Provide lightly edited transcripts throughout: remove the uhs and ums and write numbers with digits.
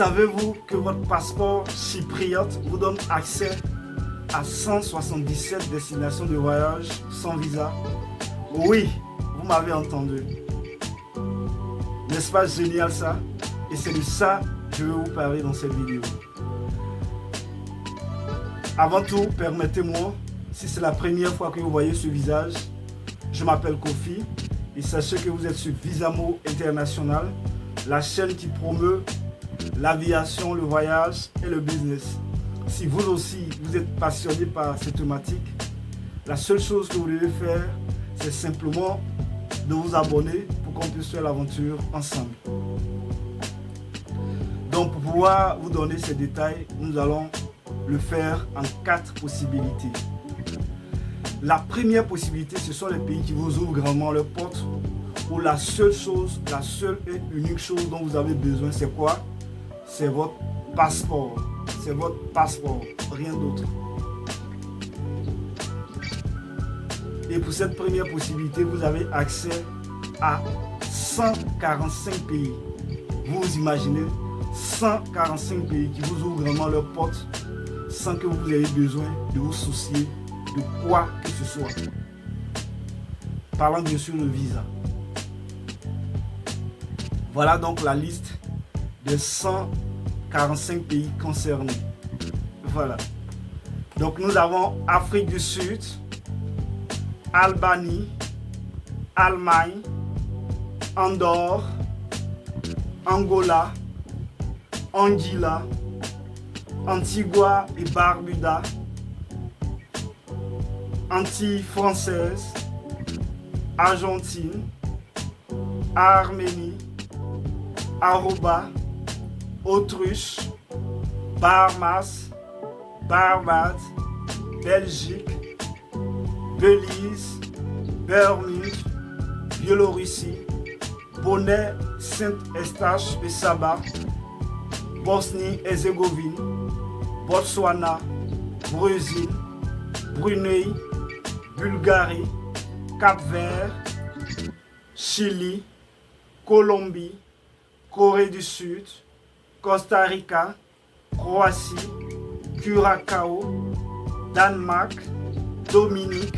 Savez-vous que votre passeport chypriote vous donne accès à 177 destinations de voyage sans visa? Oui, vous m'avez entendu. N'est-ce pas génial ça? Et c'est de ça que je vais vous parler dans cette vidéo. Avant tout, permettez-moi, si c'est la première fois que vous voyez ce visage, je m'appelle Kofi et sachez que vous êtes sur Visamo International, la chaîne qui promeut l'aviation, le voyage et le business. Si vous aussi, vous êtes passionné par cette thématique, la seule chose que vous devez faire, c'est simplement de vous abonner pour qu'on puisse faire l'aventure ensemble. Donc pour pouvoir vous donner ces détails, nous allons le faire en 4 possibilités. La première possibilité, ce sont les pays qui vous ouvrent grandement leurs portes, où la seule et unique chose dont vous avez besoin, c'est quoi? C'est votre passeport. C'est votre passeport, rien d'autre. Et pour cette première possibilité, vous avez accès à 145 pays. Vous imaginez 145 pays qui vous ouvrent grandement leurs portes sans que vous ayez besoin de vous soucier de quoi que ce soit. Parlant bien sûr de visa. Voilà donc la liste des 145 pays concernés. Voilà. Donc nous avons Afrique du Sud, Albanie, Allemagne, Andorre, Angola, Anguilla, Antigua et Barbuda, Antilles françaises, Argentine, Arménie, Aruba, Autriche, Bahamas, Barbade, Belgique, Belize, Bermude, Biélorussie, Bonnet, Saint-Eustache et Saba, Bosnie-Herzégovine, Botswana, Brésil, Brunei, Bulgarie, Cap-Vert, Chili, Colombie, Corée du Sud, Costa Rica, Croatie, Curaçao, Danemark, Dominique,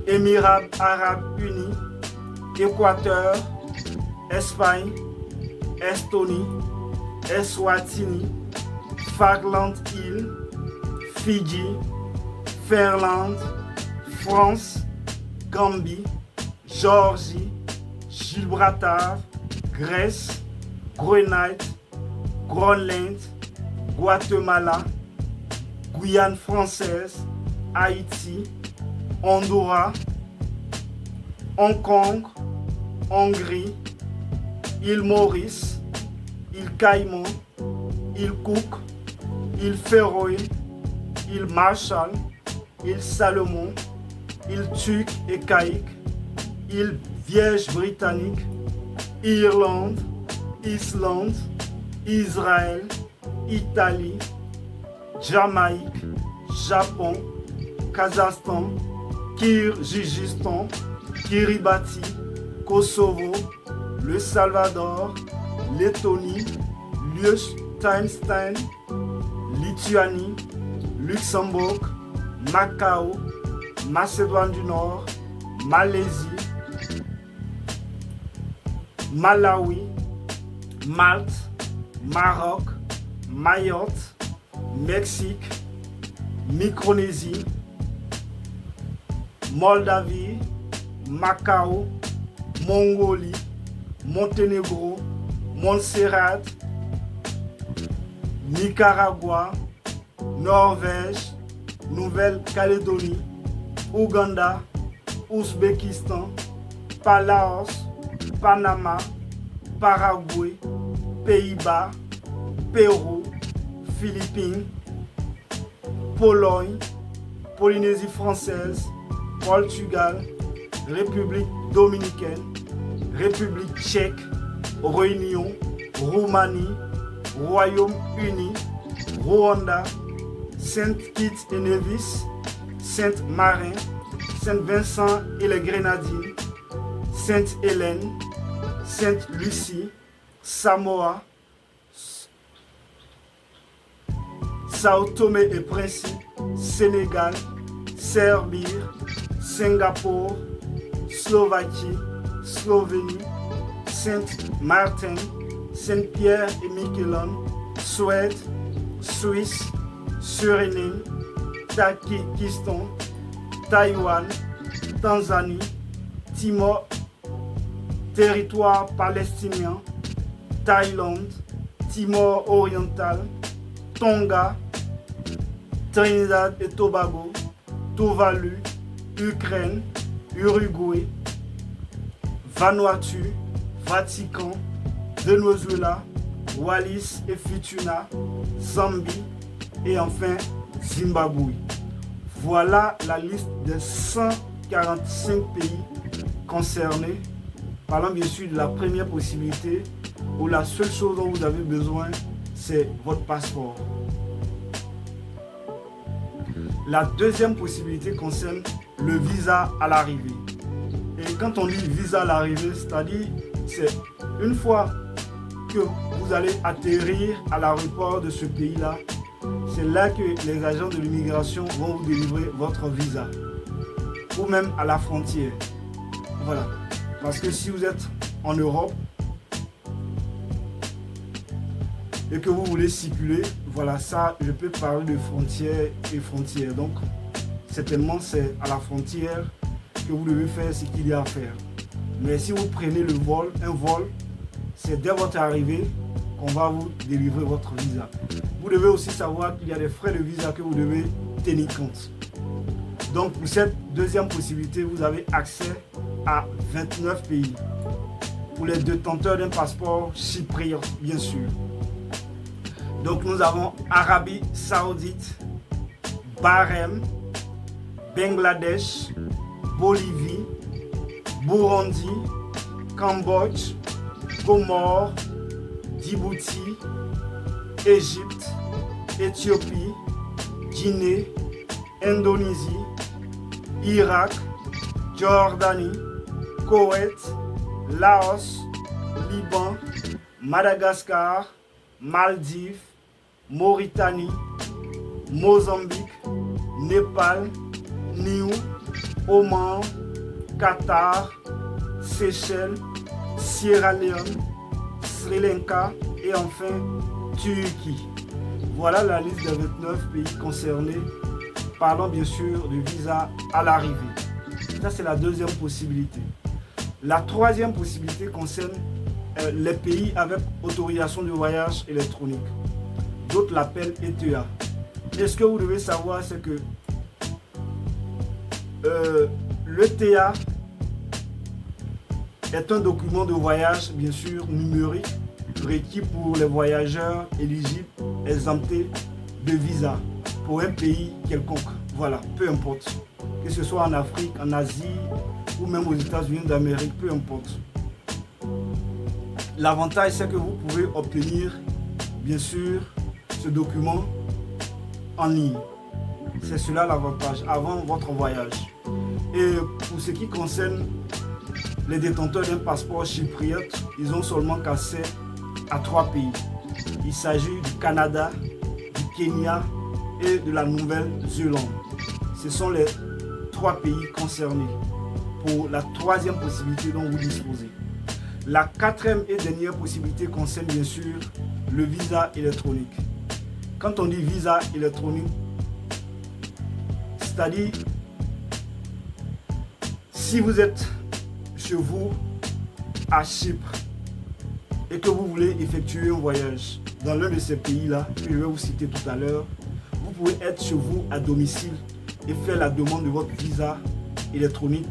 Émirats Arabes Unis, Équateur, Espagne, Estonie, Eswatini, Falkland Îles, Fidji, Finlande, France, Gambie, Géorgie, Gibraltar, Grèce, Grenade, Groenland, Guatemala, Guyane française, Haïti, Honduras, Hong Kong, Hongrie, île Maurice, île Caïman, île Cook, île Féroé, île Marshall, île Salomon, île Turque et Caïque, île Vierge britannique, Irlande, Islande, Israël, Italie, Jamaïque, Japon, Kazakhstan, Kirghizistan, Kiribati, Kosovo, le Salvador, Lettonie, Liechtenstein, Lituanie, Luxembourg, Macao, Macédoine du Nord, Malaisie, Malawi, Malte, Maroc, Mayotte, Mexique, Micronésie, Moldavie, Macao, Mongolie, Monténégro, Montserrat, Nicaragua, Norvège, Nouvelle-Calédonie, Ouganda, Ouzbékistan, Palaos, Panama, Paraguay, Pays-Bas, Pérou, Philippines, Pologne, Polynésie française, Portugal, République dominicaine, République tchèque, Réunion, Roumanie, Royaume-Uni, Rwanda, Saint-Kitts et Nevis, Sainte-Marin, Saint-Vincent et les Grenadines, Sainte-Hélène, Sainte-Lucie, Samoa, Sao Tomé et Principe, Sénégal, Serbie, Singapour, Slovaquie, Slovénie, Saint-Martin, Saint-Pierre et Miquelon, Suède, Suisse, Suriname, Tadjikistan, Taïwan, Tanzanie, Timor, territoire palestinien, Thaïlande, Timor oriental, Tonga, Trinidad et Tobago, Tuvalu, Ukraine, Uruguay, Vanuatu, Vatican, Venezuela, Wallis et Futuna, Zambie et enfin Zimbabwe. Voilà la liste des 145 pays concernés. Parlant bien sûr de la première possibilité où la seule chose dont vous avez besoin, c'est votre passeport. La deuxième possibilité concerne le visa à l'arrivée. Et quand on dit visa à l'arrivée, c'est-à-dire c'est une fois que vous allez atterrir à l'aéroport de ce pays-là, c'est là que les agents de l'immigration vont vous délivrer votre visa. Ou même à la frontière. Voilà. Parce que si vous êtes en Europe et que vous voulez circuler, voilà, ça, je peux parler de frontières et frontières. Donc, certainement, c'est à la frontière que vous devez faire ce qu'il y a à faire. Mais si vous prenez le vol, un vol, c'est dès votre arrivée qu'on va vous délivrer votre visa. Vous devez aussi savoir qu'il y a des frais de visa que vous devez tenir compte. Donc, pour cette deuxième possibilité, vous avez accès à 29 pays. Pour les détenteurs d'un passeport chypriote, bien sûr. Donc, nous avons Arabie Saoudite, Bahreïn, Bangladesh, Bolivie, Burundi, Cambodge, Comores, Djibouti, Égypte, Éthiopie, Guinée, Indonésie, Irak, Jordanie, Koweït, Laos, Liban, Madagascar, Maldives, Mauritanie, Mozambique, Népal, Niue, Oman, Qatar, Seychelles, Sierra Leone, Sri Lanka et enfin Turquie. Voilà la liste des 29 pays concernés. Parlons bien sûr du visa à l'arrivée. Ça, c'est la deuxième possibilité. La troisième possibilité concerne les pays avec autorisation de voyage électronique. D'autres l'appellent ETA. Et ce que vous devez savoir, c'est que l'ETA est un document de voyage, bien sûr, numérique, requis pour les voyageurs éligibles, exemptés de visa pour un pays quelconque. Voilà, peu importe. Que ce soit en Afrique, en Asie ou même aux États-Unis d'Amérique, peu importe. L'avantage, c'est que vous pouvez obtenir, bien sûr, ce document en ligne. C'est cela l'avantage, avant votre voyage. Et pour ce qui concerne les détenteurs d'un passeport chypriote, ils ont seulement accès à 3 pays. Il s'agit du Canada, du Kenya et de la Nouvelle-Zélande. Ce sont les 3 pays concernés pour la troisième possibilité dont vous disposez. La quatrième et dernière possibilité concerne bien sûr le visa électronique. Quand on dit visa électronique, c'est-à-dire si vous êtes chez vous à Chypre et que vous voulez effectuer un voyage dans l'un de ces pays-là, que je vais vous citer tout à l'heure, vous pouvez être chez vous à domicile et faire la demande de votre visa électronique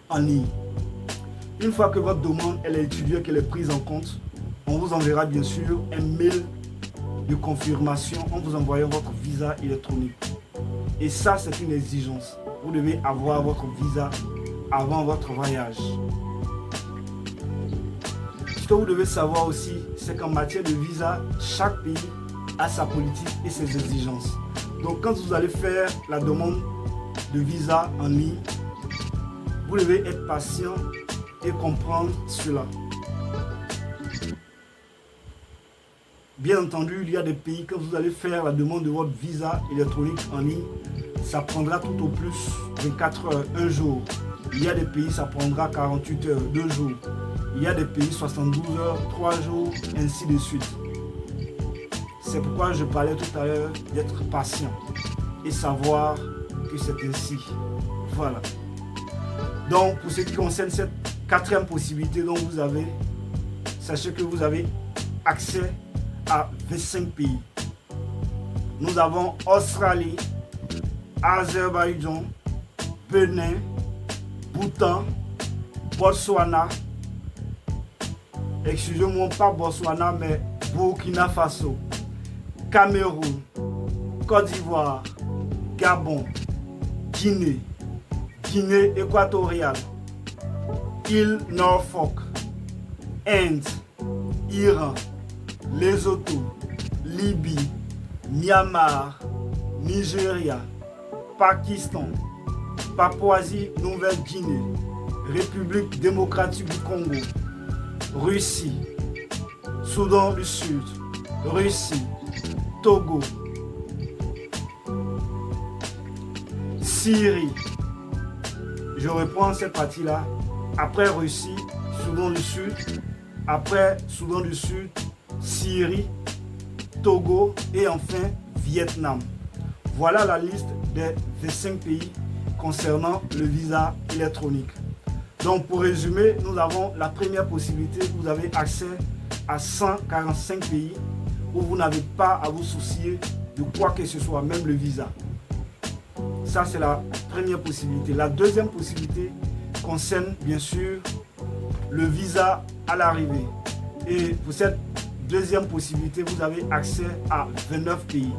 en ligne. Une fois que votre demande elle est étudiée, qu'elle est prise en compte, on vous enverra bien sûr un mail de confirmation en vous envoyant votre visa électronique. Et ça, c'est une exigence. Vous devez avoir votre visa avant votre voyage. Ce que vous devez savoir aussi, c'est qu'en matière de visa, chaque pays a sa politique et ses exigences. Donc quand vous allez faire la demande de visa en ligne, vous devez être patient et comprendre cela. Bien entendu, il y a des pays, quand vous allez faire la demande de votre visa électronique en ligne, ça prendra tout au plus 24 heures, 1 jour. Il y a des pays, ça prendra 48 heures, 2 jours. Il y a des pays, 72 heures, 3 jours, ainsi de suite. C'est pourquoi je parlais tout à l'heure d'être patient et savoir que c'est ainsi. Voilà. Donc, pour ce qui concerne cette quatrième possibilité dont vous avez, sachez que vous avez accès à 25 pays. Nous avons Australie, Azerbaïdjan, Bénin, Bhoutan, Botswana, excusez-moi, pas Botswana, mais Burkina Faso, Cameroun, Côte d'Ivoire, Gabon, Guinée, Guinée équatoriale, île Norfolk, Inde, Iran, Lesotho, Libye, Myanmar, Nigeria, Pakistan, Papouasie-Nouvelle-Guinée, République démocratique du Congo, Russie, Soudan du Sud, Russie, Togo, Syrie. Je reprends cette partie-là. Après Russie, Soudan du Sud, après Soudan du Sud, Syrie, Togo et enfin Vietnam. Voilà la liste des 25 pays concernant le visa électronique. Donc pour résumer, nous avons la première possibilité, vous avez accès à 145 pays où vous n'avez pas à vous soucier de quoi que ce soit, même le visa. Ça c'est la première possibilité. La deuxième possibilité concerne bien sûr le visa à l'arrivée. Et pour cette deuxième possibilité, vous avez accès à 29 pays.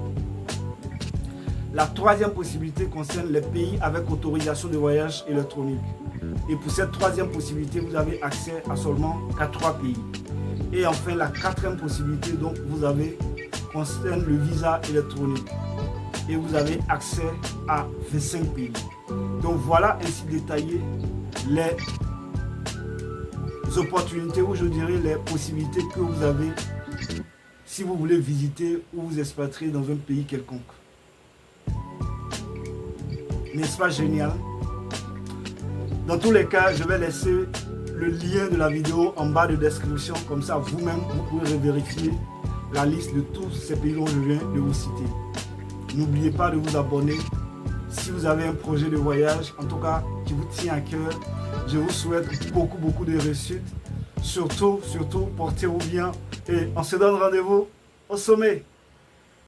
La troisième possibilité concerne les pays avec autorisation de voyage électronique. Et pour cette troisième possibilité, vous avez accès à seulement 3 pays. Et enfin, la quatrième possibilité dont vous avez concerne le visa électronique. Et vous avez accès à 25 pays. Donc voilà ainsi détaillé les opportunités ou je dirais les possibilités que vous avez si vous voulez visiter ou vous expatrier dans un pays quelconque. N'est-ce pas génial? Dans tous les cas, je vais laisser le lien de la vidéo en bas de description. Comme ça, vous-même, vous pouvez vérifier la liste de tous ces pays dont je viens de vous citer. N'oubliez pas de vous abonner. Si vous avez un projet de voyage, en tout cas, qui vous tient à cœur, je vous souhaite beaucoup de réussite. Surtout, portez-vous bien. Et on se donne rendez-vous au sommet.